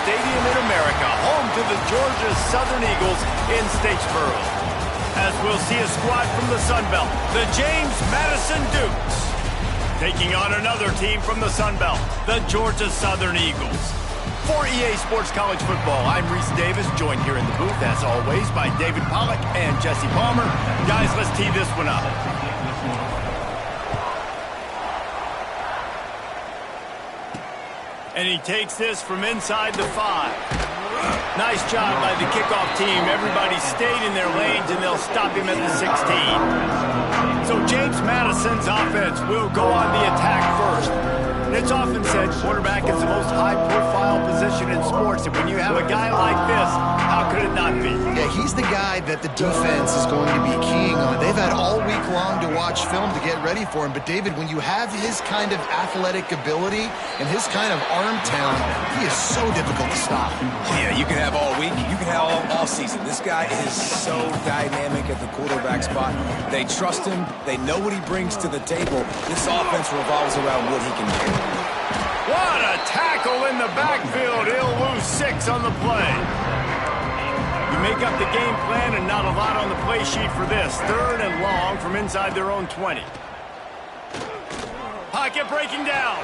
stadium in America, home to the Georgia Southern Eagles in Statesboro. As we'll see a squad from the Sun Belt, the James Madison Dukes, taking on another team from the Sun Belt, the Georgia Southern Eagles. For EA Sports College Football, I'm Reese Davis, joined here in the booth, as always, by David Pollack and Jesse Palmer. Guys, let's tee this one up. And he takes this from inside the 5. Nice job by the kickoff team. Everybody stayed in their lanes, and they'll stop him at the 16. So James Madison's offense will go on the attack first. And it's often said quarterback is the most high-profile position in sports, and when you have a guy like this, how could it not be? Yeah, he's the guy that the defense is going to be keying on. They've had all week long to watch film to get ready for him, but David, when you have his kind of athletic ability and his kind of arm talent, he is so difficult to stop. Yeah, you can have all week, you can have all season. This guy is so dynamic at the quarterback spot. They trust him. They know what he brings to the table. This offense revolves around what he can do. What a tackle in the backfield. He'll lose 6 on the play. You make up the game plan and not a lot on the play sheet for this. 3rd and long from inside their own 20. Pocket breaking down.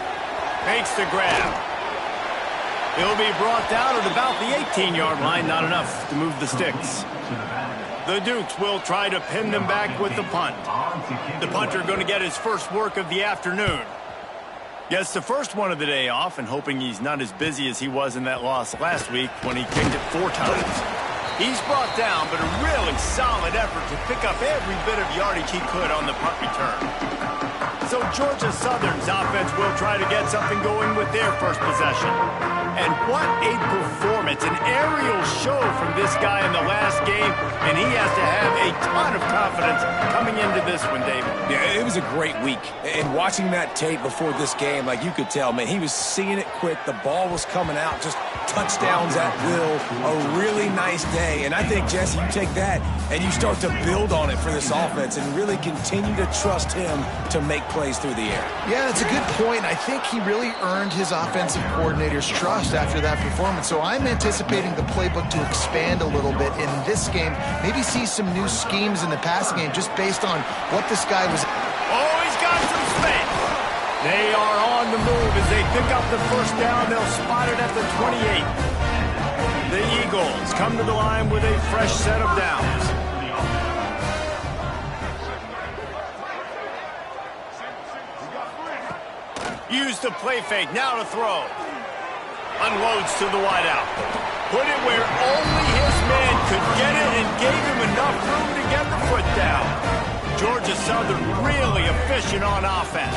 Makes the grab. He'll be brought down at about the 18-yard line. Not enough to move the sticks. The Dukes will try to pin them back with the punt. The punter going to get his first work of the afternoon. Gets the first one of the day off, and hoping he's not as busy as he was in that loss last week when he kicked it 4 times. He's brought down, but a really solid effort to pick up every bit of yardage he could on the punt return. So Georgia Southern's offense will try to get something going with their first possession. And what a performance, an aerial show from this guy in the last game, and he has to have a ton of confidence coming into this one, David. Yeah, it was a great week. And watching that tape before this game, like you could tell, man, he was seeing it quick. The ball was coming out, just touchdowns at will. A really nice day. And I think, Jesse, you take that and you start to build on it for this offense and really continue to trust him to make plays through the air. Yeah, that's a good point. I think he really earned his offensive coordinator's trust after that performance. So I'm anticipating the playbook to expand a little bit in this game. Maybe see some new schemes in the passing game just based on what this guy was. Oh, he's got some space. They are on the move as they pick up the first down. They'll spot it at the 28. The Eagles come to the line with a fresh set of downs. Use the play fake, now to throw. Unloads to the wideout. Put it where only his man could get it and gave him enough room to get the foot down. Georgia Southern really efficient on offense.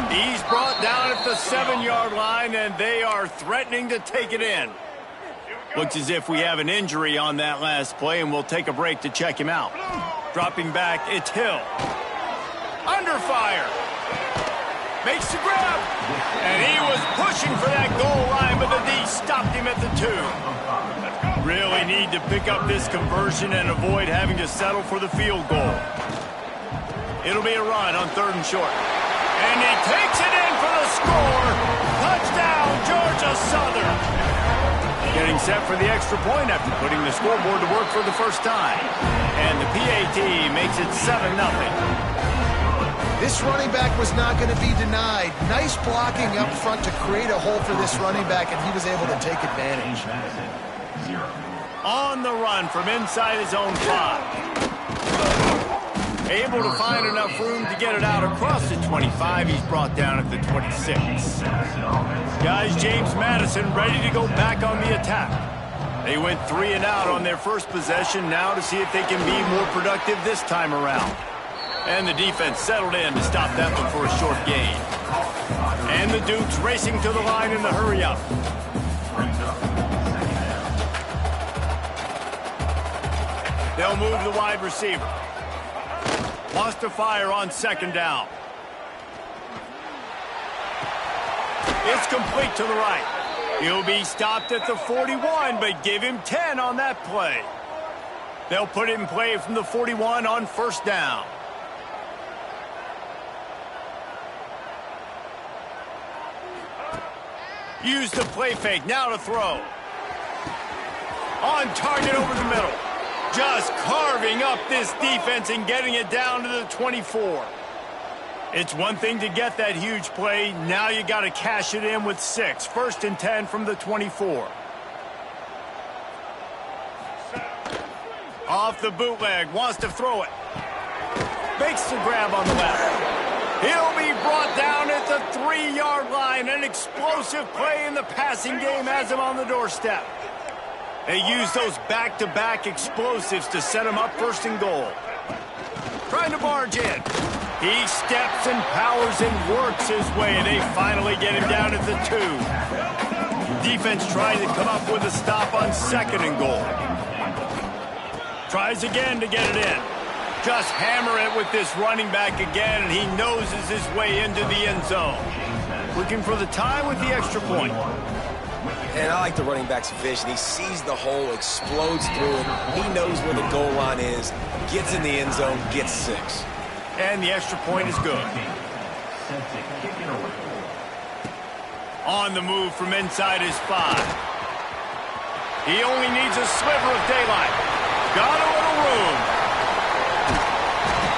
He's brought down at the 7-yard line, and they are threatening to take it in. Looks as if we have an injury on that last play, and we'll take a break to check him out. Dropping back, it's Hill. Under fire. Makes the grab. And he was pushing for that goal line, but the D stopped him at the 2. Really need to pick up this conversion and avoid having to settle for the field goal. It'll be a run on 3rd and short. And he takes it in for the score. Touchdown, Georgia Southern. Getting set for the extra point after putting the scoreboard to work for the first time. And the PAT makes it 7-0. This running back was not going to be denied. Nice blocking up front to create a hole for this running back, and he was able to take advantage. On the run from inside his own 5. Able to find enough room to get it out across the 25. He's brought down at the 26. Guys, James Madison ready to go back on the attack. They went 3 and out on their first possession, now to see if they can be more productive this time around. And the defense settled in to stop that one for a short gain. And the Dukes racing to the line in the hurry-up. They'll move the wide receiver. Wants to fire on 2nd down. It's complete to the right. He'll be stopped at the 41, but give him 10 on that play. They'll put it in play from the 41 on 1st down. Use the play fake, now to throw. On target over the middle. Just carving up this defense and getting it down to the 24. It's one thing to get that huge play. Now you got to cash it in with 6. 1st and 10 from the 24. Off the bootleg, wants to throw it. Makes the grab on the left. He'll be brought down at the 3-yard line. An explosive play in the passing game has him on the doorstep. They use those back-to-back explosives to set him up 1st and goal. Trying to barge in. He steps and powers and works his way, and they finally get him down at the 2. Defense trying to come up with a stop on 2nd and goal. Tries again to get it in. Just hammer it with this running back again, and he noses his way into the end zone. Looking for the tie with the extra point. And I like the running back's vision. He sees the hole, explodes through it. He knows where the goal line is, gets in the end zone, gets 6. And the extra point is good. On the move from inside his 5. He only needs a sliver of daylight. Got a little room.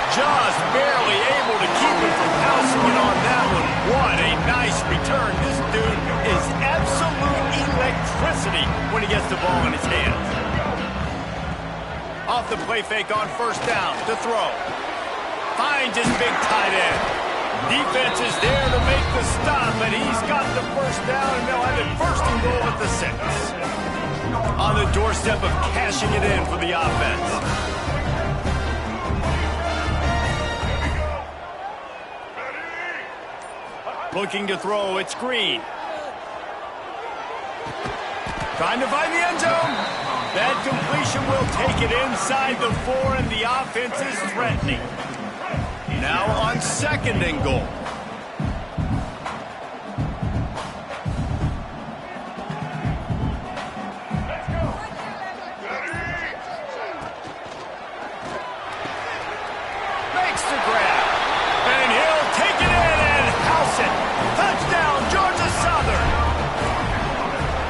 Just barely able to keep it from pouncing it on that one. What a nice return. This dude is absolute electricity when he gets the ball in his hands. Off the play fake on 1st down to throw. Finds his big tight end. Defense is there to make the stop, and he's got the 1st down, and they'll have it 1st and goal at the 6. On the doorstep of cashing it in for the offense. Looking to throw, it's Green. Trying to find the end zone. That completion will take it inside the 4, and the offense is threatening. Now on 2nd and goal. Makes the grab. And he'll take it in and house it. Touchdown, Georgia Southern.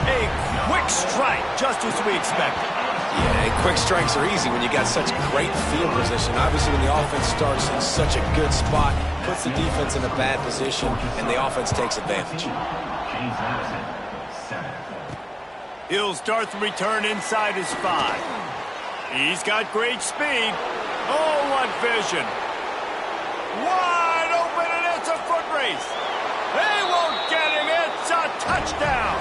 A quick strike, just as we expected. Yeah, and quick strikes are easy when you got such great field position. Obviously, when the offense starts in such a good spot, puts the defense in a bad position, and the offense takes advantage. He'll start the return inside his 5. He's got great speed. Oh, what vision. Wide open, and it's a foot race. They won't get him. It's a touchdown.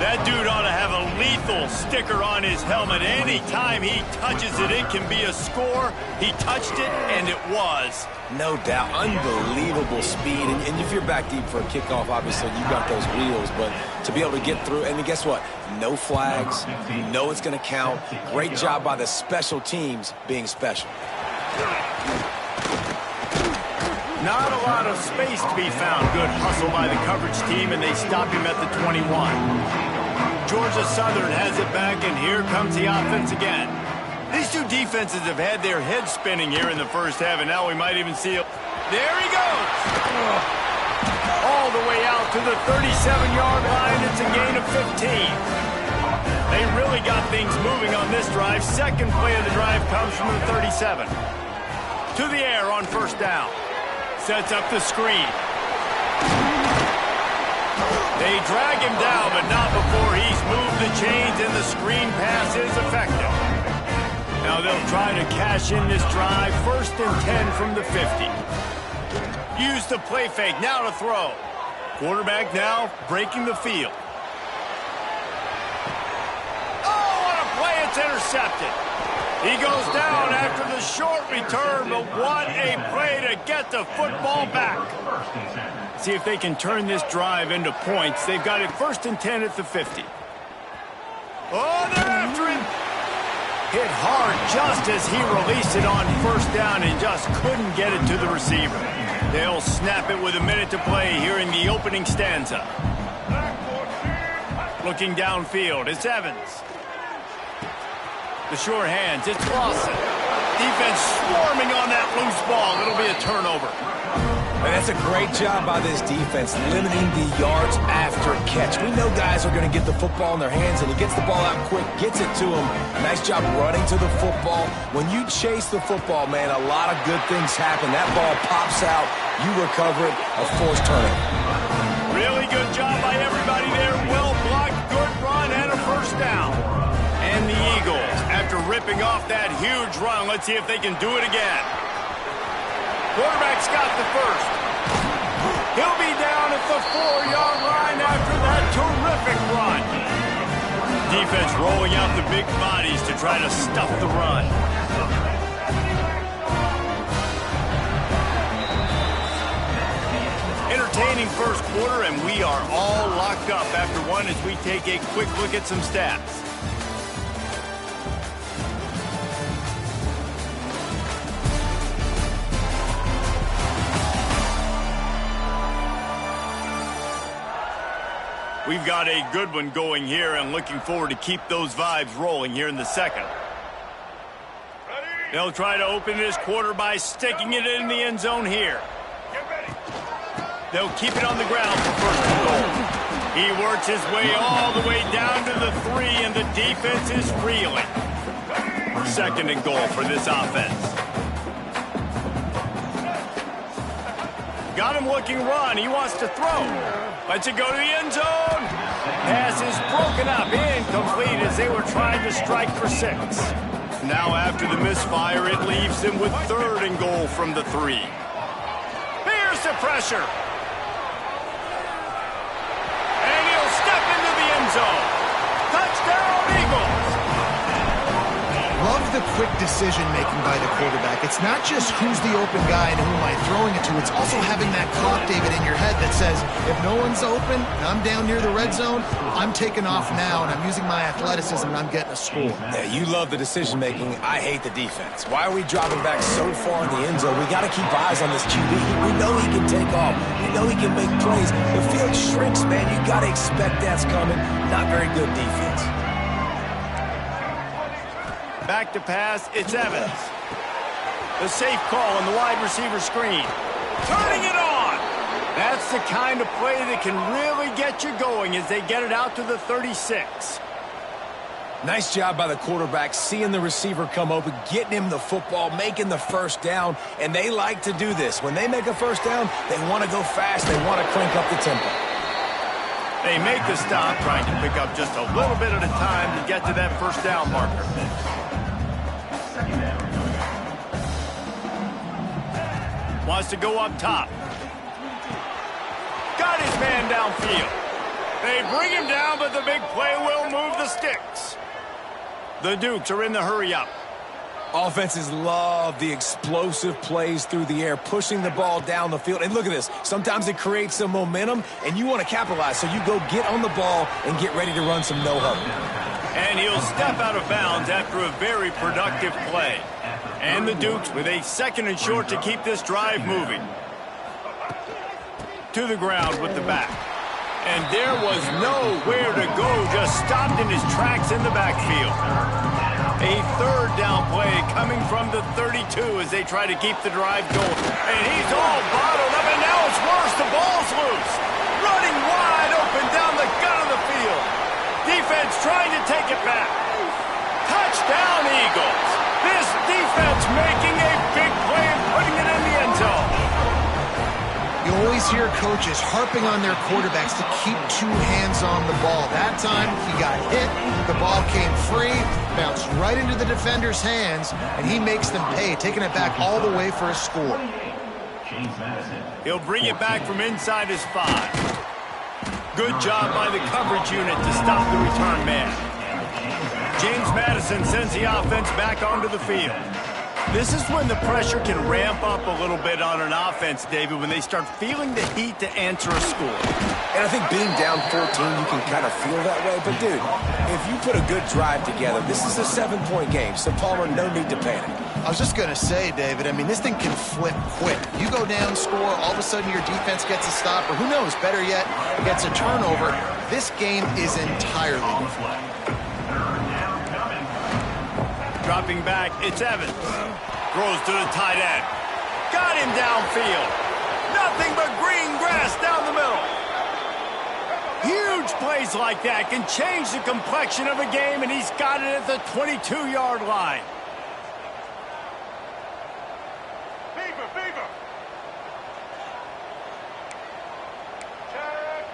That dude ought to have a lethal sticker on his helmet. Anytime he touches it, it can be a score. He touched it, and it was. No doubt. Unbelievable speed. And if you're back deep for a kickoff, obviously, you got those wheels. But to be able to get through, and guess what? No flags. You know it's going to count. Great job by the special teams being special. Not a lot of space to be found. Good hustle by the coverage team, and they stop him at the 21. Georgia Southern has it back, and here comes the offense again. These two defenses have had their heads spinning here in the 1st half, and now we might even see it. There he goes! All the way out to the 37-yard line. It's a gain of 15. They really got things moving on this drive. 2nd play of the drive comes from the 37. To the air on 1st down. Sets up the screen. They drag him down, but not before he's moved the chains, and the screen pass is effective. Now they'll try to cash in this drive. 1st and 10 from the 50. Use the play fake, now to throw. Quarterback now breaking the field. Oh, what a play, it's intercepted. He goes down after the short return, but what a play to get the football back. See if they can turn this drive into points. They've got it 1st and 10 at the 50. Oh, they're after him. Hit hard just as he released it on 1st down and just couldn't get it to the receiver. They'll snap it with a minute to play here in the opening stanza. Looking downfield, it's Evans. The sure hands, it's Lawson. Defense swarming on that loose ball. It'll be a turnover. And that's a great job by this defense, limiting the yards after catch. We know guys are going to get the football in their hands, and he gets the ball out quick, gets it to him. Nice job running to the football. When you chase the football, man, a lot of good things happen. That ball pops out, you recover it, a forced turnover. Really good job by everybody there. Well blocked, good run, and a first down. And the Eagles, after ripping off that huge run, let's see if they can do it again. Quarterback's got the first. He'll be down at the 4-yard line after that terrific run. Defense rolling out the big bodies to try to stuff the run. Entertaining first quarter, and we are all locked up after one as we take a quick look at some stats. We've got a good one going here and looking forward to keep those vibes rolling here in the second. They'll try to open this quarter by sticking it in the end zone here. They'll keep it on the ground for first and goal. He works his way all the way down to the 3, and the defense is reeling. Second and goal for this offense. Got him looking run. He wants to throw. Lets it go to the end zone. Pass is broken up. Incomplete as they were trying to strike for 6. Now after the misfire, it leaves them with third and goal from the 3. Here's the pressure. And he'll step into the end zone. Touchdown, Eagles. Love the quick decision-making by the quarterback. It's not just who's the open guy and who am I throwing it to. It's also having that clock, David, in your head that says, if no one's open and I'm down near the red zone, I'm taking off now, and I'm using my athleticism, and I'm getting a score. Yeah, you love the decision-making. I hate the defense. Why are we dropping back so far in the end zone? We got to keep eyes on this QB. We know he can take off. We know he can make plays. The field shrinks, man. You got to expect that's coming. Not very good defense. Back to pass, it's Evans. The safe call on the wide receiver screen. Turning it on! That's the kind of play that can really get you going as they get it out to the 36. Nice job by the quarterback, seeing the receiver come open, getting him the football, making the first down, and they like to do this. When they make a first down, they want to go fast, they want to crank up the tempo. They make the stop, trying to pick up just a little bit at a time to get to that first down marker. Wants to go up top. Got his man downfield. They bring him down, but the big play will move the sticks. The Dukes are in the hurry-up. Offenses love the explosive plays through the air, pushing the ball down the field. And look at this. Sometimes it creates some momentum, and you want to capitalize. So you go get on the ball and get ready to run some no-huddle. And he'll step out of bounds after a very productive play. And the Dukes with a second and short to keep this drive moving. To the ground with the back. And there was nowhere to go, just stopped in his tracks in the backfield. A third down play coming from the 32 as they try to keep the drive going. And he's all bottled up, and now it's worse. The ball's loose. Running wide open down the gut of the field. Defense trying to take it back. Touchdown, Eagles. This defense making a big play and putting it in the end zone. You always hear coaches harping on their quarterbacks to keep 2 hands on the ball. That time, he got hit, the ball came free, bounced right into the defender's hands, and he makes them pay, taking it back all the way for a score. He'll bring it back from inside his 5. Good job by the coverage unit to stop the return man. James Madison sends the offense back onto the field. This is when the pressure can ramp up a little bit on an offense, David, when they start feeling the heat to answer a score. And I think being down 14, you can kind of feel that way. But, dude, if you put a good drive together, this is a 7-point game. So, Palmer, no need to panic. I was just going to say, David, I mean, this thing can flip quick. You go down, score, all of a sudden your defense gets a stop, or who knows, better yet, gets a turnover. This game is entirely different. Dropping back, it's Evans. Throws to the tight end. Got him downfield. nothing but green grass down the middle. Huge plays like that can change the complexion of a game, and he's got it at the 22-yard line. Fever. Check.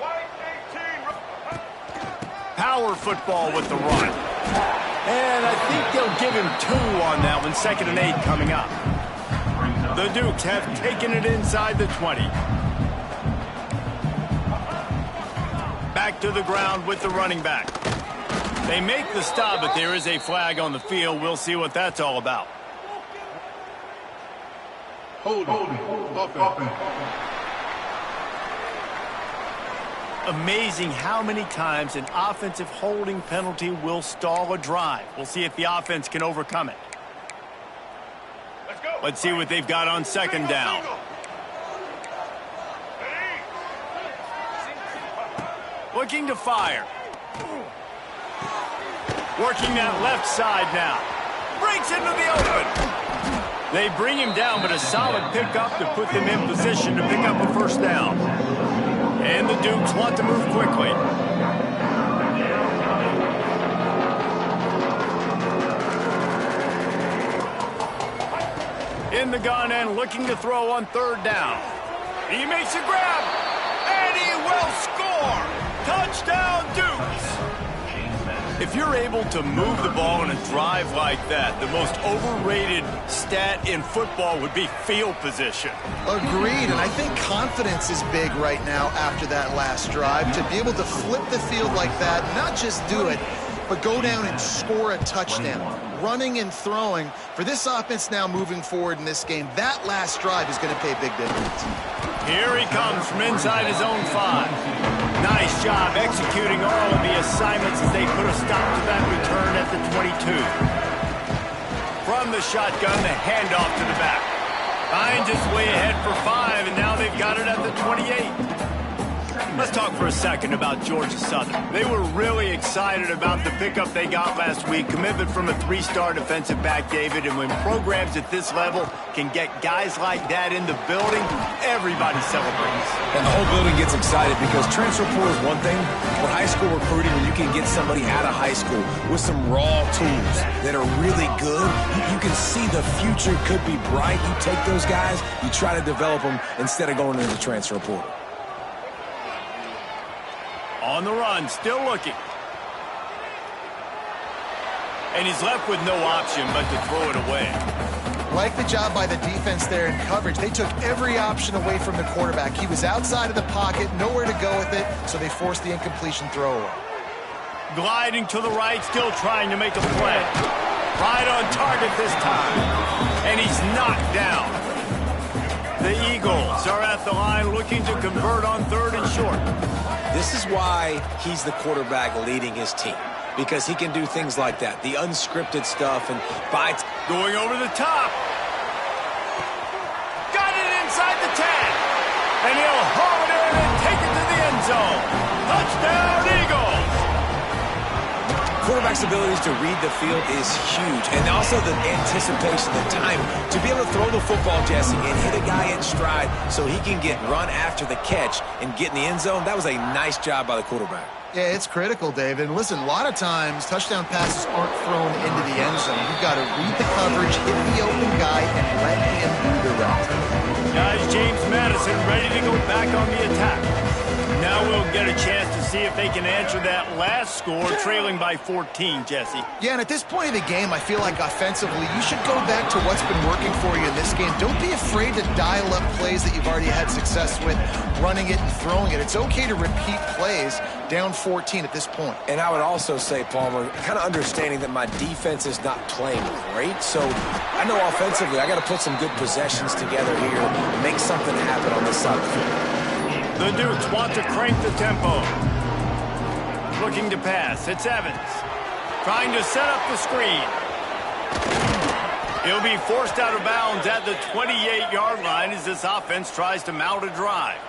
White 18. Power football with the run. And I think they'll give him 2 on that one. 2nd and 8 coming up. The Dukes have taken it inside the 20. Back to the ground with the running back. They make the stop, but there is a flag on the field. We'll see what that's all about. Holding. Amazing how many times an offensive holding penalty will stall a drive. We'll see if the offense can overcome it. Let's see what they've got on 2nd down. Looking to fire. Working that left side now. Breaks into the open. They bring him down, but a solid pickup to put them in position to pick up a 1st down. And the Dukes want to move quickly. In the gun and looking to throw on 3rd down. He makes a grab, and he will score. Touchdown, Dukes. If you're able to move the ball in a drive like that, the most overrated stat in football would be field position. Agreed, and I think confidence is big right now after that last drive. To be able to flip the field like that, not just do it, but go down and score a touchdown. Running and throwing. For this offense now moving forward in this game, that last drive is going to pay a big difference. Here he comes from inside his own 5. Nice job executing all of the assignments as they put a stop to that return at the 22. From the shotgun, the handoff to the back. Finds his way ahead for 5, and now they've got it at the 28. Let's talk for a second about Georgia Southern. They were really excited about the pickup they got last week. Commitment from a 3-star defensive back, David. And when programs at this level can get guys like that in the building, everybody celebrates. And the whole building gets excited because transfer portal is one thing, but high school recruiting, when you can get somebody out of high school with some raw tools that are really good, you can see the future could be bright. You take those guys, you try to develop them instead of going into the transfer portal. On the run, still looking. And he's left with no option but to throw it away. Like the job by the defense there in coverage. They took every option away from the quarterback. He was outside of the pocket, nowhere to go with it, so they forced the incompletion throwaway. Gliding to the right, still trying to make a play. Right on target this time. And he's knocked down. The Eagles are at the line looking to convert on 3rd and short. This is why he's the quarterback leading his team, because he can do things like that, the unscripted stuff, and going over the top. Got it inside the 10. And he'll haul it in and take it to the end zone. Touchdown, Eagles. Quarterback's abilities to read the field is huge, and also the anticipation, the time to be able to throw the football, Jesse, and hit a guy in stride so he can get run after the catch and get in the end zone. That was a nice job by the quarterback. Yeah, it's critical, David. And listen, a lot of times touchdown passes aren't thrown into the end zone. You've got to read the coverage, hit the open guy, and let him do the rest. Guys, James Madison ready to go back on the attack. Now we'll get a chance to see if they can answer that last score, trailing by 14, Jesse. Yeah, and at this point of the game, I feel like offensively, you should go back to what's been working for you in this game. Don't be afraid to dial up plays that you've already had success with, running it and throwing it. It's okay to repeat plays down 14 at this point. And I would also say, Palmer, kind of understanding that my defense is not playing great, so I know offensively I got to put some good possessions together here and make something happen on this side of the field. The Dukes want to crank the tempo. Looking to pass. It's Evans. Trying to set up the screen. He'll be forced out of bounds at the 28-yard line as this offense tries to mount a drive.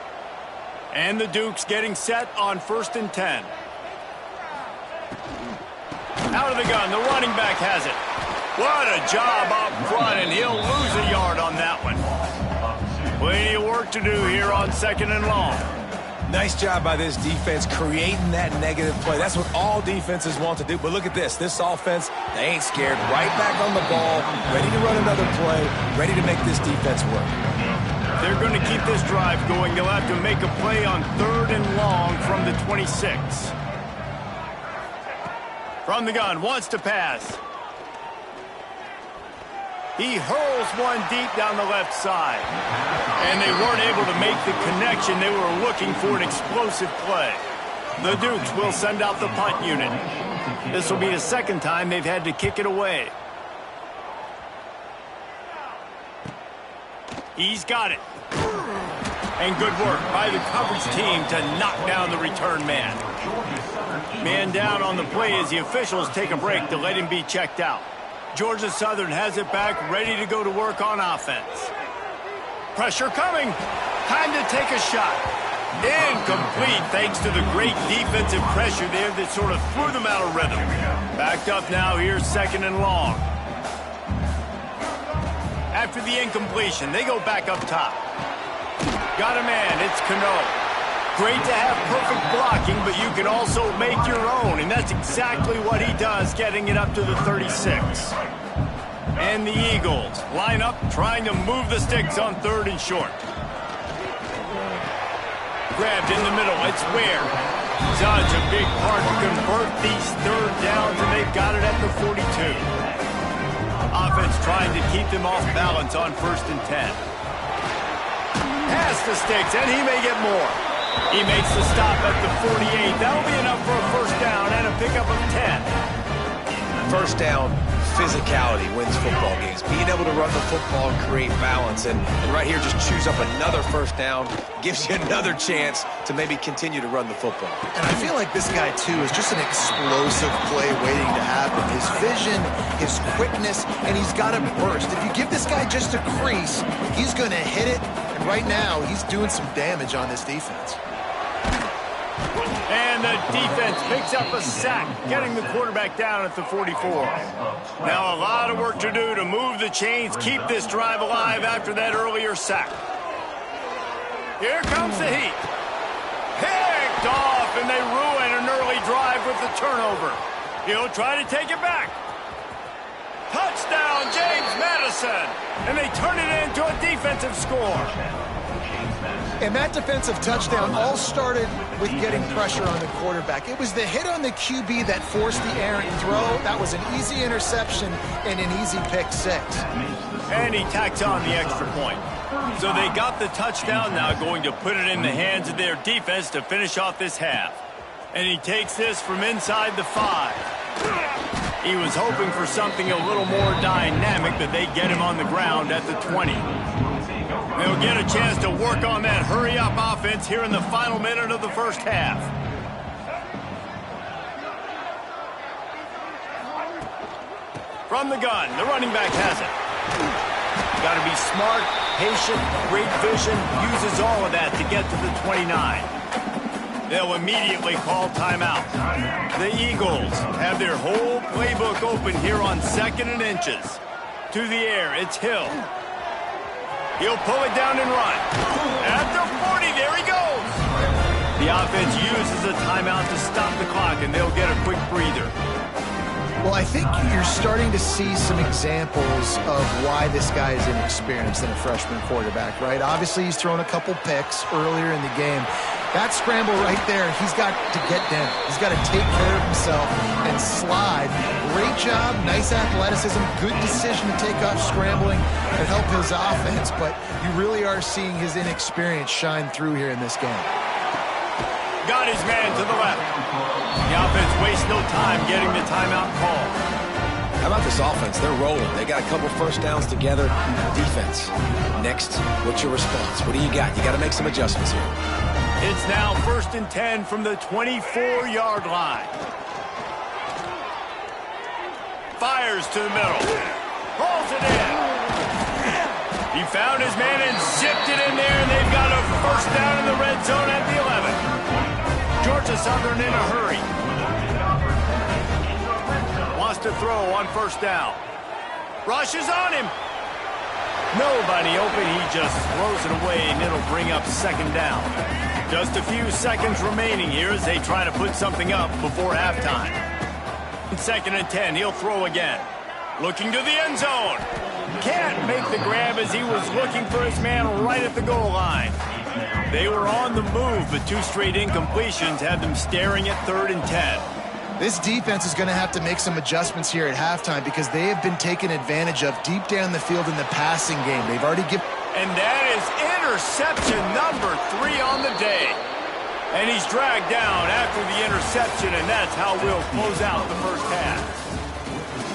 And the Dukes getting set on 1st and 10. Out of the gun. The running back has it. What a job up front, and he'll lose a yard on that one. Plenty of work to do here on 2nd and long. Nice job by this defense creating that negative play. That's what all defenses want to do. But look at this. This offense, they ain't scared. Right back on the ball, ready to run another play, ready to make this defense work. They're going to keep this drive going. They'll have to make a play on 3rd and long from the 26. From the gun, wants to pass. He hurls one deep down the left side. And they weren't able to make the connection. They were looking for an explosive play. The Dukes will send out the punt unit. This will be the second time they've had to kick it away. He's got it. And good work by the coverage team to knock down the return man. Man down on the play as the officials take a break to let him be checked out. Georgia Southern has it back, ready to go to work on offense. Pressure coming. Time to take a shot. Incomplete thanks to the great defensive pressure there that sort of threw them out of rhythm. Backed up now, here's 2nd and long. After the incompletion, they go back up top. Got a man, it's Cano. Great to have perfect blocking, but you can also make your own, and that's exactly what he does, getting it up to the 36. And the Eagles line up, trying to move the sticks on 3rd and short. Grabbed in the middle, it's Ware. Such a big part to convert these 3rd downs, and they've got it at the 42. Offense trying to keep them off balance on 1st and 10. Pass the sticks, and he may get more. He makes the stop at the 48. That'll be enough for a 1st down and a pickup of 10. 1st down, physicality wins football games. Being able to run the football and create balance. And right here, just choose up another 1st down. Gives you another chance to maybe continue to run the football. And I feel like this guy, too, is just an explosive play waiting to happen. His vision, his quickness, and he's got a burst. If you give this guy just a crease, he's going to hit it. And right now, he's doing some damage on this defense. And the defense picks up a sack, getting the quarterback down at the 44. Now a lot of work to do to move the chains, keep this drive alive after that earlier sack. Here comes the heat. Picked off, and they ruin an early drive with the turnover. He'll try to take it back. Touchdown, James Madison. And they turn it into a defensive score. And that defensive touchdown all started with getting pressure on the quarterback. It was the hit on the QB that forced the errant throw. That was an easy interception and an easy pick 6. And he tacks on the extra point. So they got the touchdown, now going to put it in the hands of their defense to finish off this half. And he takes this from inside the 5. He was hoping for something a little more dynamic, but they get him on the ground at the 20. They'll get a chance to work on that hurry-up offense here in the final minute of the 1st half. From the gun, the running back has it. Got to be smart, patient, great vision, uses all of that to get to the 29. They'll immediately call timeout. The Eagles have their whole playbook open here on 2nd and inches. To the air, it's Hill. He'll pull it down and run. At the 40, there he goes. The offense uses a timeout to stop the clock, and they'll get a quick breather. Well, I think you're starting to see some examples of why this guy is inexperienced in a freshman quarterback, right? Obviously, he's thrown a couple picks earlier in the game. That scramble right there, he's got to get down. He's got to take care of himself and slide. Great job, nice athleticism, good decision to take off scrambling and help his offense, but you really are seeing his inexperience shine through here in this game. Got his man to the left. The offense wastes no time getting the timeout call. How about this offense? They're rolling. They got a couple 1st downs together. Defense. Next, what's your response? What do you got? You got to make some adjustments here. It's now 1st and 10 from the 24-yard line. Fires to the middle. Pulls it in. He found his man and zipped it in there, and they've got a 1st down in the red zone at the 11. Georgia Southern in a hurry. Wants to throw on 1st down. Rushes on him. Nobody open. He just throws it away, and it'll bring up second down. Just a few seconds remaining here as they try to put something up before halftime. Second and 10. He'll throw again. Looking to the end zone. Can't make the grab as he was looking for his man right at the goal line. They were on the move, but two straight incompletions had them staring at 3rd and 10. This defense is going to have to make some adjustments here at halftime because they have been taken advantage of deep down the field in the passing game. They've already given... And that is interception number 3 on the day. And he's dragged down after the interception, and that's how we'll close out the first half.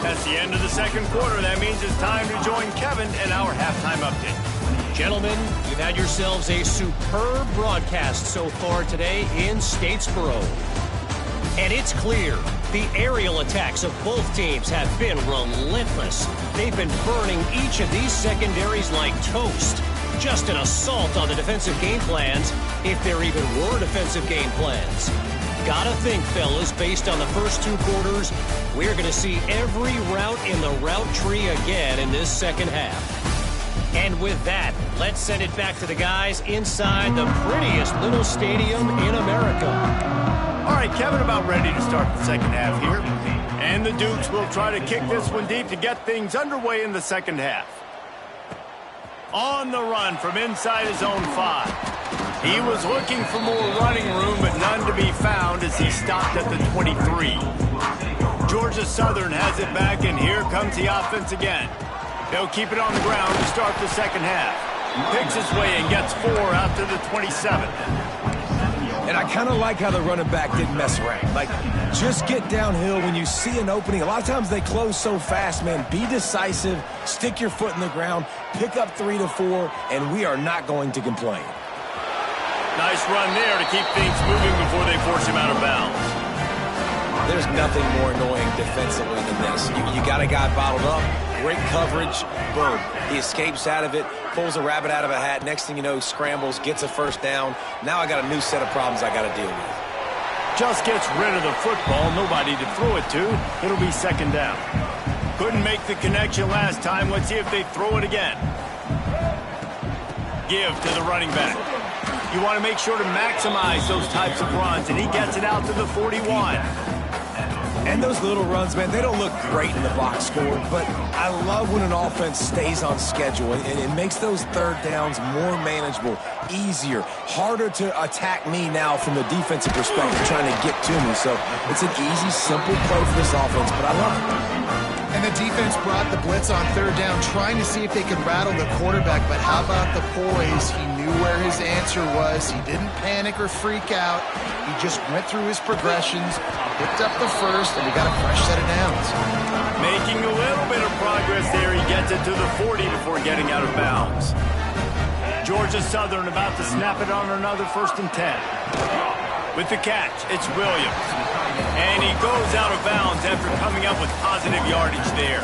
That's the end of the second quarter. That means it's time to join Kevin and our halftime update. Gentlemen, you've had yourselves a superb broadcast so far today in Statesboro. And it's clear, the aerial attacks of both teams have been relentless. They've been burning each of these secondaries like toast. Just an assault on the defensive game plans, if there even were defensive game plans. Gotta think, fellas, based on the first 2 quarters, we're going to see every route in the route tree again in this second half. And with that, let's send it back to the guys inside the prettiest little stadium in America. All right, Kevin, about ready to start the second half here. And the Dukes will try to kick this one deep to get things underway in the second half. On the run from inside his own 5. He was looking for more running room, but none to be found as he stopped at the 23. Georgia Southern has it back, and here comes the offense again. They'll keep it on the ground to start the second half. Picks his way and gets 4 out to the 27. And I kind of like how the running back didn't mess around. Like, just get downhill when you see an opening. A lot of times they close so fast, man. Be decisive, stick your foot in the ground, pick up 3 to 4, and we are not going to complain. Nice run there to keep things moving before they force him out of bounds. There's nothing more annoying defensively than this. You got a guy bottled up, great coverage, boom. He escapes out of it, pulls a rabbit out of a hat. Next thing you know, scrambles, gets a first down. Now I got a new set of problems I got to deal with. Just gets rid of the football, nobody to throw it to. It'll be second down. Couldn't make the connection last time. Let's see if they throw it again. Give to the running back. You want to make sure to maximize those types of runs, and he gets it out to the 41. And those little runs, man, they don't look great in the box score, but I love when an offense stays on schedule, and it makes those third downs more manageable, easier, harder to attack me now from the defensive perspective, trying to get to me. So it's an easy, simple play for this offense, but I love it. And the defense brought the blitz on third down, trying to see if they could rattle the quarterback. But how about the poise? He knew where his answer was. He didn't panic or freak out. He just went through his progressions, picked up the first, and he got a fresh set of downs. Making a little bit of progress there. He gets it to the 40 before getting out of bounds. Georgia Southern about to snap it on another 1st and 10. With the catch, it's Williams. And he goes out of bounds after coming up with positive yardage there.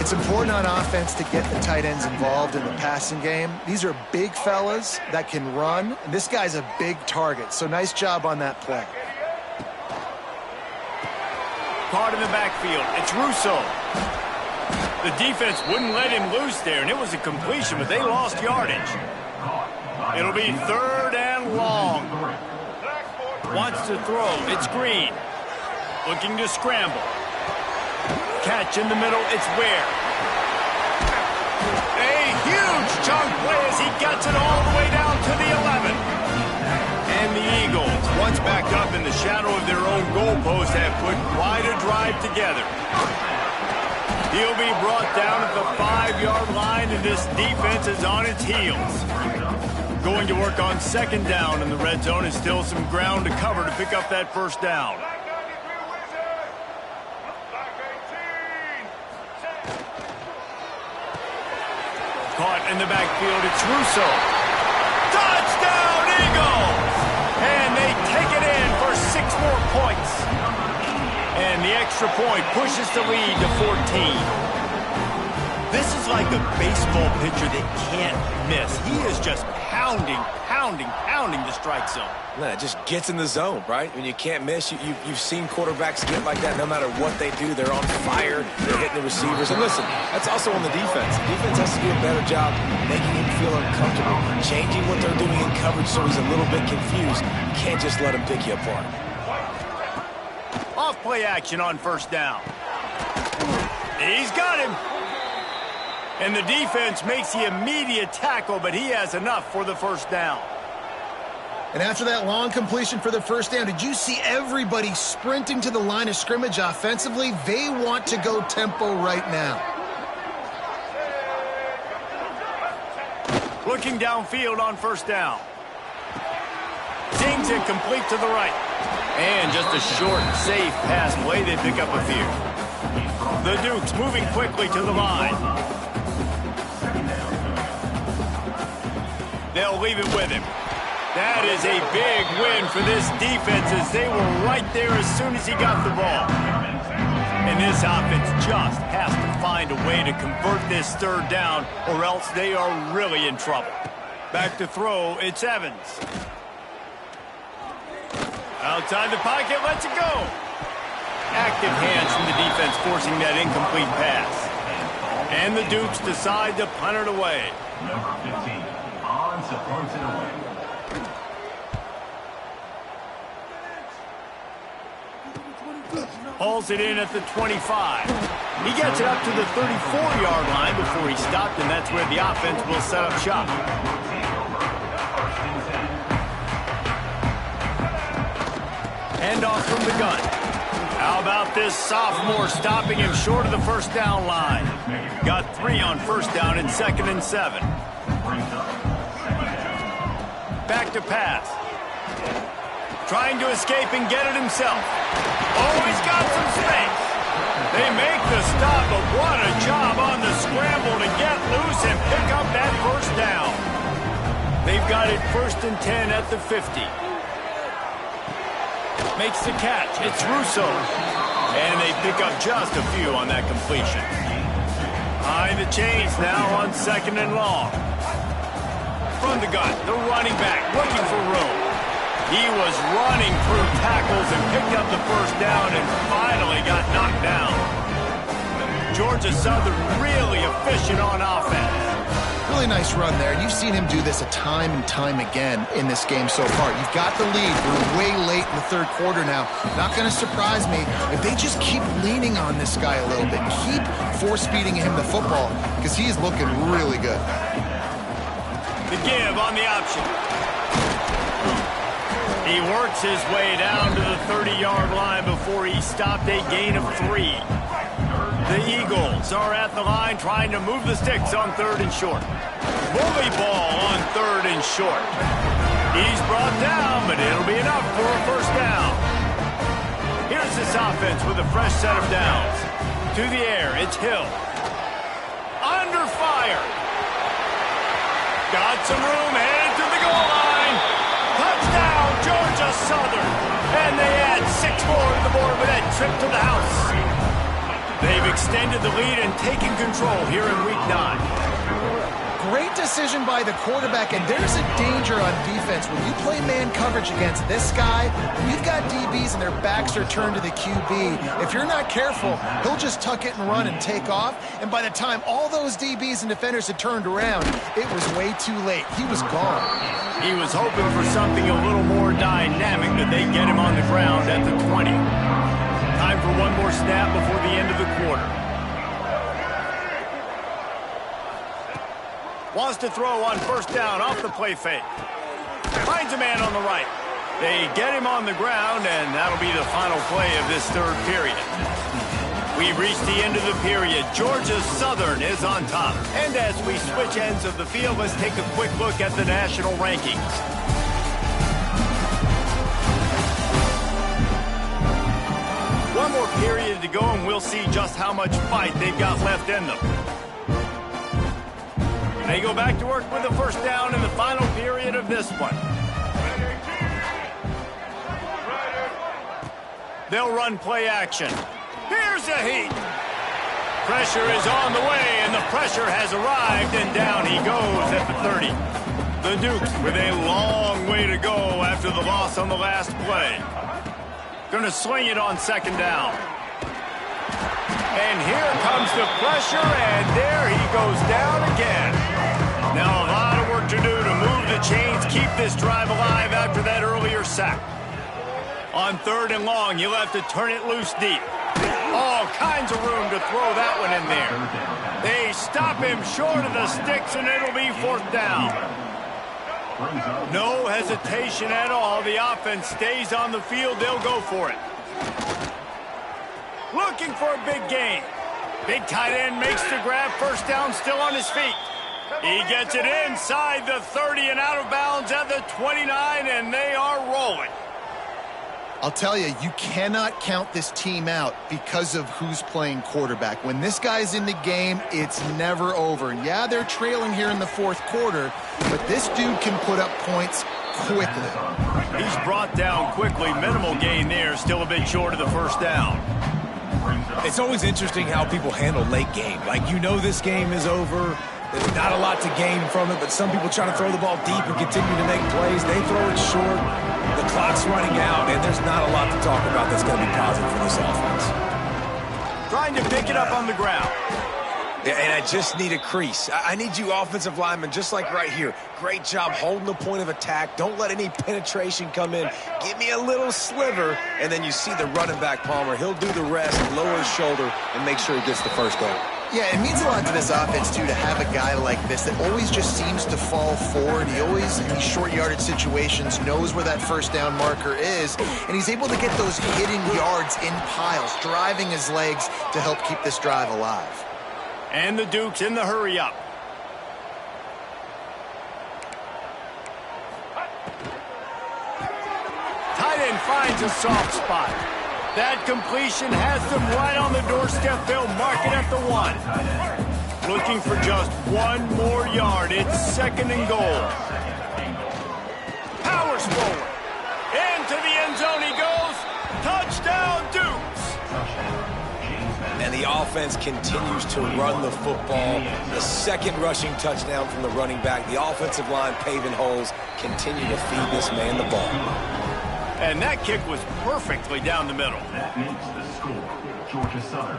It's important on offense to get the tight ends involved in the passing game. These are big fellas that can run, and this guy's a big target, so nice job on that play. Caught in the backfield, it's Russo. The defense wouldn't let him loose there, and it was a completion, but they lost yardage. It'll be 3rd and long. Wants to throw, it's Green. Looking to scramble. Catch in the middle, it's Ware. A huge chunk play as he gets it all the way down to the 11. And the Eagles, once back up in the shadow of their own goalpost, have put quite a drive together. He'll be brought down at the 5-yard line, and this defense is on its heels. Going to work on second down in the red zone, is still some ground to cover to pick up that first down. Caught in the backfield, it's Russo. Touchdown, Eagles! And they take it in for 6 more points. And the extra point pushes the lead to 14. This is like a baseball pitcher that can't miss. He is just pounding the strike zone. No, it just gets in the zone, right? When you can't miss, you've seen quarterbacks get like that no matter what they do. They're on fire. They're hitting the receivers. And listen, that's also on the defense. The defense has to do a better job making him feel uncomfortable, changing what they're doing in coverage so he's a little bit confused. You can't just let him pick you apart. Off play action on first down. He's got him. And the defense makes the immediate tackle, but he has enough for the first down. And after that long completion for the first down, did you see everybody sprinting to the line of scrimmage offensively? They want to go tempo right now. Looking downfield on first down. Zings it complete to the right. And just a short, safe pass play. They pick up a few. The Dukes moving quickly to the line. They'll leave it with him. That is a big win for this defense as they were right there as soon as he got the ball. And this offense just has to find a way to convert this third down or else they are really in trouble. Back to throw, it's Evans. Outside the pocket, lets it go. Active hands from the defense forcing that incomplete pass. And the Dukes decide to punt it away. Number 15, on supports it away. Hauls it in at the 25. He gets it up to the 34-yard line before he stopped, and that's where the offense will set up shop. Handoff from the gun. How about this sophomore stopping him short of the first down line? Got 3 on first down and 2nd and 7. Back to pass. Trying to escape and get it himself. Oh, he's got some space. They make the stop, but what a job on the scramble to get loose and pick up that first down. They've got it 1st and 10 at the 50. Makes the catch. It's Russo. And they pick up just a few on that completion. Behind the chains now on 2nd and long. From the gun, the running back looking for room. He was running through tackles and picked up the first down and finally got knocked down. Georgia Southern really efficient on offense. Really nice run there. You've seen him do this a time and time again in this game so far. You've got the lead. We're way late in the third quarter now. Not going to surprise me if they just keep leaning on this guy a little bit. Keep force-feeding him the football because he is looking really good. The give on the option. He works his way down to the 30-yard line before he stopped a gain of 3. The Eagles are at the line trying to move the sticks on 3rd and short. Bully ball on 3rd and short. He's brought down, but it'll be enough for a first down. Here's this offense with a fresh set of downs. To the air, it's Hill. Under fire. Got some room, headed to the goal line. Touchdown, Georgia Southern. And they add 6 more to the board with that trip to the house. They've extended the lead and taken control here in Week 9. Great decision by the quarterback, and there's a danger on defense. When you play man coverage against this guy, you've got DBs and their backs are turned to the QB. If you're not careful, he'll just tuck it and run and take off, and by the time all those DBs and defenders had turned around, it was way too late. He was gone. He was hoping for something a little more dynamic, but they get him on the ground at the 20. Time for one more snap before the end of the quarter. Wants to throw on first down off the play fake. Finds a man on the right. They get him on the ground, and that'll be the final play of this third period. We've reached the end of the period. Georgia Southern is on top. And as we switch ends of the field, let's take a quick look at the national rankings. One more period to go, and we'll see just how much fight they've got left in them. They go back to work with a first down in the final period of this one. They'll run play action. Here's a heat. Pressure is on the way, and the pressure has arrived, and down he goes at the 30. The Dukes with a long way to go after the loss on the last play. Going to swing it on second down. And here comes the pressure, and there he goes down again. Now a lot of work to do to move the chains, keep this drive alive after that earlier sack. On 3rd and long, you'll have to turn it loose deep. All kinds of room to throw that one in there. They stop him short of the sticks, and it'll be 4th down. No hesitation at all. The offense stays on the field. They'll go for it. Looking for a big gain. Big tight end makes the grab. 1st down, still on his feet. He gets it inside the 30 and out of bounds at the 29, and they are rolling. I'll tell you, you cannot count this team out because of who's playing quarterback. When this guy's in the game, it's never over. Yeah, they're trailing here in the 4th quarter, but this dude can put up points quickly. He's brought down quickly. Minimal gain there, still a bit short of the 1st down. It's always interesting how people handle late game. Like, you know this game is over. There's not a lot to gain from it, but some people try to throw the ball deep and continue to make plays. They throw it short. The clock's running out, and there's not a lot to talk about that's going to be positive for this offense. Trying to pick it up on the ground. Yeah, and I just need a crease. I need you offensive linemen, just like right here. Great job holding the point of attack. Don't let any penetration come in. Give me a little sliver, and then you see the running back, Palmer. He'll do the rest, lower his shoulder, and make sure he gets the 1st down. Yeah, it means a lot to this offense, too, to have a guy like this that always just seems to fall forward. He always, in these short yardage situations, knows where that 1st down marker is, and he's able to get those hidden yards in piles, driving his legs to help keep this drive alive. And the Dukes in the hurry-up. Tight end finds a soft spot. That completion has them right on the doorstep. They'll mark it at the 1. Looking for just 1 more yard. It's 2nd and goal. Powers forward. Into the end zone he goes. Touchdown, Dukes. And the offense continues to run the football. The 2nd rushing touchdown from the running back. The offensive line paving holes. Continue to feed this man the ball. And that kick was perfectly down the middle. That makes the score. Georgia Southern,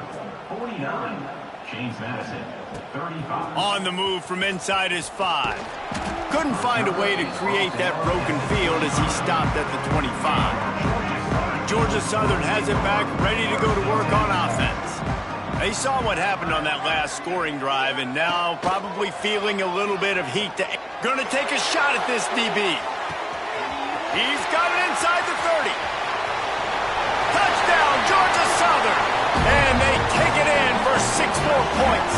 49. James Madison, 35. On the move from inside his 5. Couldn't find a way to create that broken field as he stopped at the 25. Georgia Southern has it back, ready to go to work on offense. They saw what happened on that last scoring drive, and now probably feeling a little bit of heat. Gonna take a shot at this DB. He's got it inside the 30. Touchdown, Georgia Southern. And they take it in for 6 more points.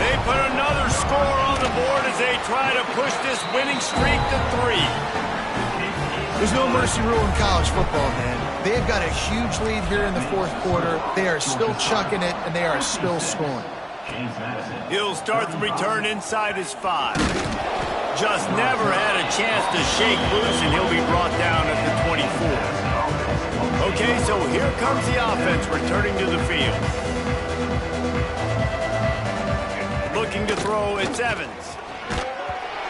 They put another score on the board as they try to push this winning streak to 3. There's no mercy rule in college football, man. They've got a huge lead here in the 4th quarter. They are still chucking it, and they are still scoring. He'll start the return inside his 5. Just never had a chance to shake loose, and he'll be brought down at the 24. Okay, so here comes the offense returning to the field. Looking to throw, it's Evans.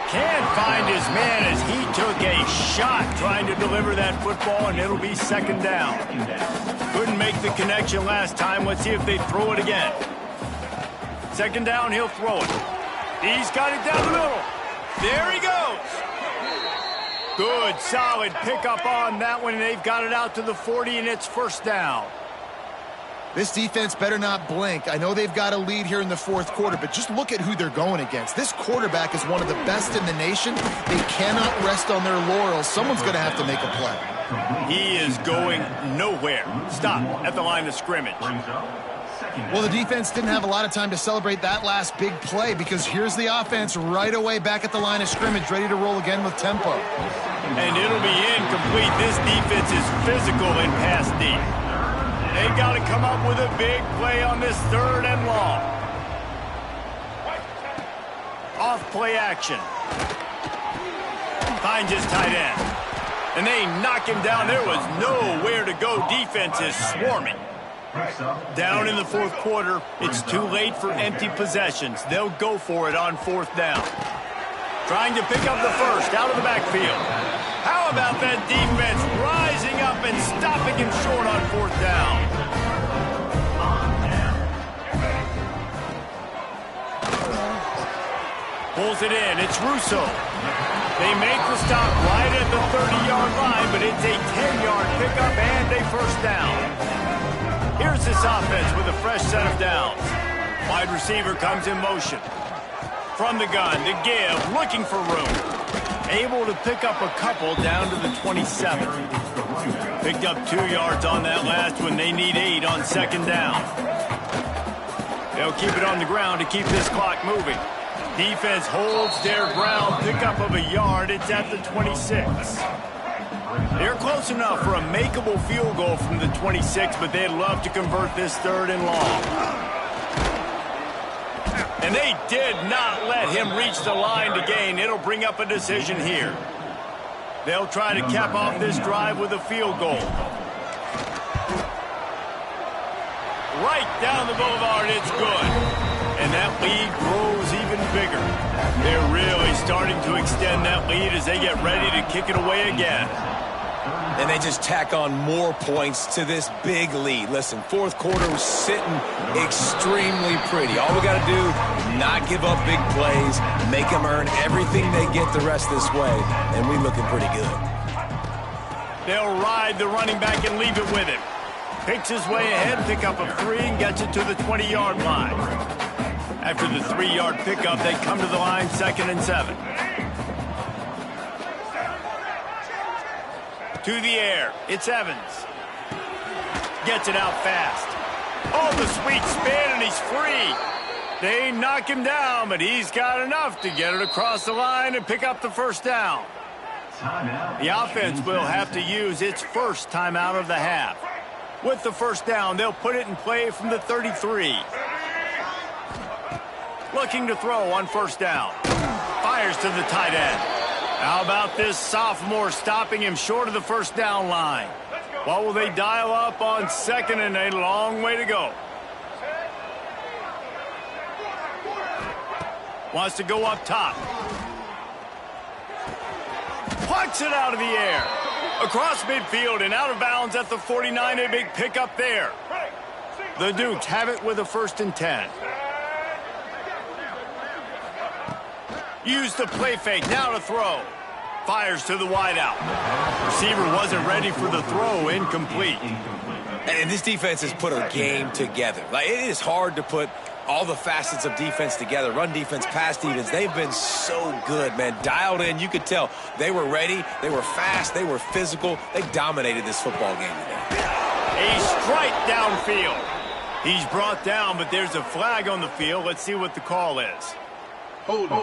Can't find his man as he took a shot trying to deliver that football, and it'll be 2nd down. Couldn't make the connection last time. Let's see if they throw it again. 2nd down, he'll throw it. He's got it down the middle. There he goes. Good, solid pickup on that one. They've got it out to the 40, and it's 1st down. This defense better not blink. I know they've got a lead here in the 4th quarter, but just look at who they're going against. This quarterback is one of the best in the nation. They cannot rest on their laurels. Someone's going to have to make a play. He is going nowhere. Stop at the line of scrimmage. Well, the defense didn't have a lot of time to celebrate that last big play because here's the offense right away back at the line of scrimmage, ready to roll again with tempo. And it'll be incomplete. This defense is physical in pass deep. They've got to come up with a big play on this 3rd and long. Off play action. Finds his tight end. And they knock him down. There was nowhere to go. Defense is swarming. Down in the 4th quarter, it's too late for empty possessions. They'll go for it on 4th down. Trying to pick up the first out of the backfield. How about that defense rising up and stopping him short on 4th down? Pulls it in. It's Russo. They make the stop right at the 30-yard line, but it's a 10-yard pickup and a first down. Here's this offense with a fresh set of downs. Wide receiver comes in motion. From the gun, to give, looking for room. Able to pick up a couple down to the 27. Picked up 2 yards on that last one. They need 8 on 2nd down. They'll keep it on the ground to keep this clock moving. Defense holds their ground, pickup of a yard. It's at the 26. They're close enough for a makeable field goal from the 26, but they'd love to convert this 3rd and long. And they did not let him reach the line to gain. It'll bring up a decision here. They'll try to cap off this drive with a field goal. Right down the boulevard, it's good. And that lead grows even bigger. They're really starting to extend that lead as they get ready to kick it away again. And they just tack on more points to this big lead. Listen, 4th quarter was sitting extremely pretty. All we got to do, not give up big plays, make them earn everything they get the rest this way, and we're looking pretty good. They'll ride the running back and leave it with him. Picks his way ahead, pick up a 3, and gets it to the 20-yard line. After the 3-yard pickup, they come to the line, 2nd and 7. To the air, it's Evans. Gets it out fast. Oh, the sweet spin, and he's free. They knock him down, but he's got enough to get it across the line and pick up the first down. The offense will have to use its first timeout of the half. With the first down, they'll put it in play from the 33. Looking to throw on first down. Fires to the tight end. How about this sophomore stopping him short of the first down line? What will they dial up on 2nd and a long way to go? Wants to go up top. Plucks it out of the air. Across midfield and out of bounds at the 49. A big pickup there. The Dukes have it with a 1st and 10. Use the play fake, now to throw. Fires to the wideout. Receiver wasn't ready for the throw, incomplete. And this defense has put a game together. Like, it is hard to put all the facets of defense together. Run defense, pass defense. They've been so good, man. Dialed in, you could tell. They were ready, they were fast, they were physical. They dominated this football game today. A strike downfield. He's brought down, but there's a flag on the field. Let's see what the call is. Holding.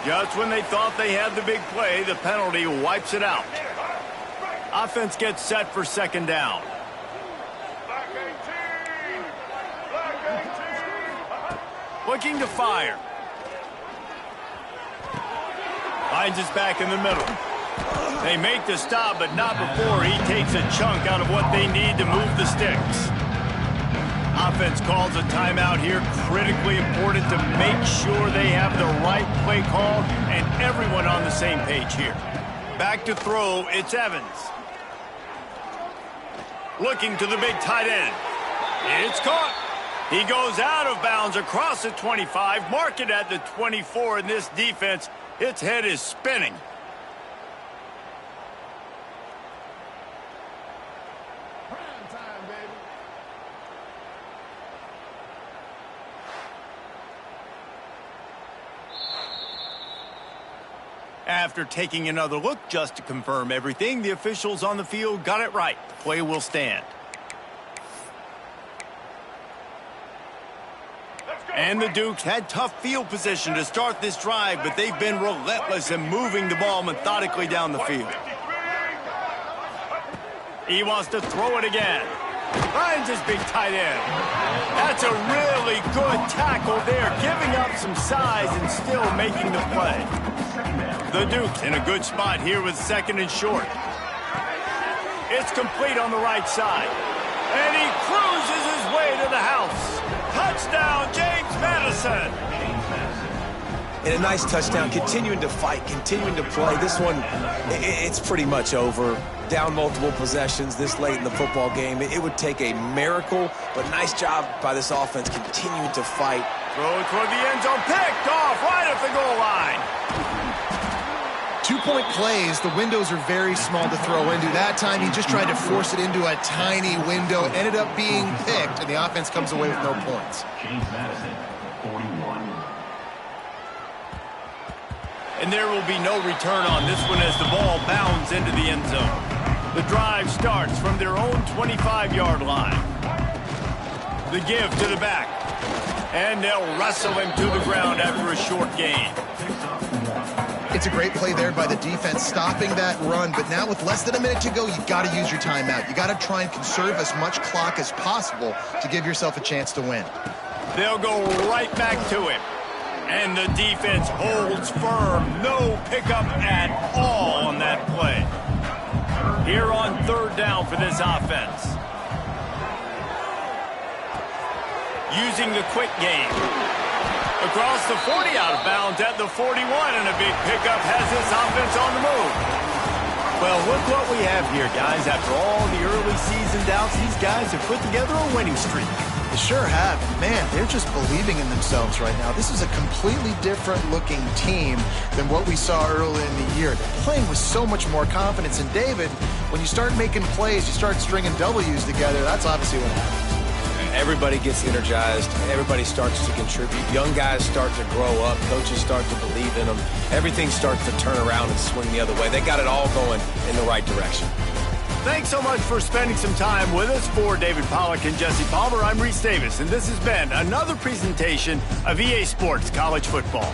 Just when they thought they had the big play, the penalty wipes it out. Offense gets set for 2nd down. Looking to fire. Finds his back in the middle. They make the stop, but not before he takes a chunk out of what they need to move the sticks. Offense calls a timeout here. Critically important to make sure they have the right play call and everyone on the same page here. Back to throw, it's Evans. Looking to the big tight end. It's caught. He goes out of bounds across the 25, mark it at the 24, and this defense, its head is spinning. After taking another look just to confirm everything, the officials on the field got it right. The play will stand. And the Dukes had tough field position to start this drive, but they've been relentless in moving the ball methodically down the field. He wants to throw it again. Finds his big tight end. That's a really good tackle there, giving up some size and still making the play. The Dukes in a good spot here with 2nd and short. It's complete on the right side. And he cruises his way to the house. Touchdown, James Madison. And a nice touchdown, continuing to fight, continuing to play. This one, it's pretty much over. Down multiple possessions this late in the football game. It would take a miracle, but nice job by this offense continuing to fight. Throw toward the end zone, picked off right at the goal line. 2-point plays, the windows are very small to throw into. That time, he just tried to force it into a tiny window. It ended up being picked, and the offense comes away with no points. James Madison, 41. And there will be no return on this one as the ball bounds into the end zone. The drive starts from their own 25-yard line. The give to the back. And they'll wrestle him to the ground after a short gain. It's a great play there by the defense, stopping that run. But now with less than a minute to go, you've got to use your timeout. You got to try and conserve as much clock as possible to give yourself a chance to win. They'll go right back to him. And the defense holds firm. No pickup at all on that play. Here on third down for this offense. Using the quick game. Across the 40, out of bounds at the 41, and a big pickup has this offense on the move. Well, look what we have here, guys. After all the early season doubts, these guys have put together a winning streak. They sure have. Man, they're just believing in themselves right now. This is a completely different looking team than what we saw early in the year. They're playing with so much more confidence. And David, when you start making plays, you start stringing W's together, that's obviously what happens. Everybody gets energized. Everybody starts to contribute. Young guys start to grow up. Coaches start to believe in them. Everything starts to turn around and swing the other way. They got it all going in the right direction. Thanks so much for spending some time with us. For David Pollack and Jesse Palmer, I'm Reese Davis, and this has been another presentation of EA Sports College Football.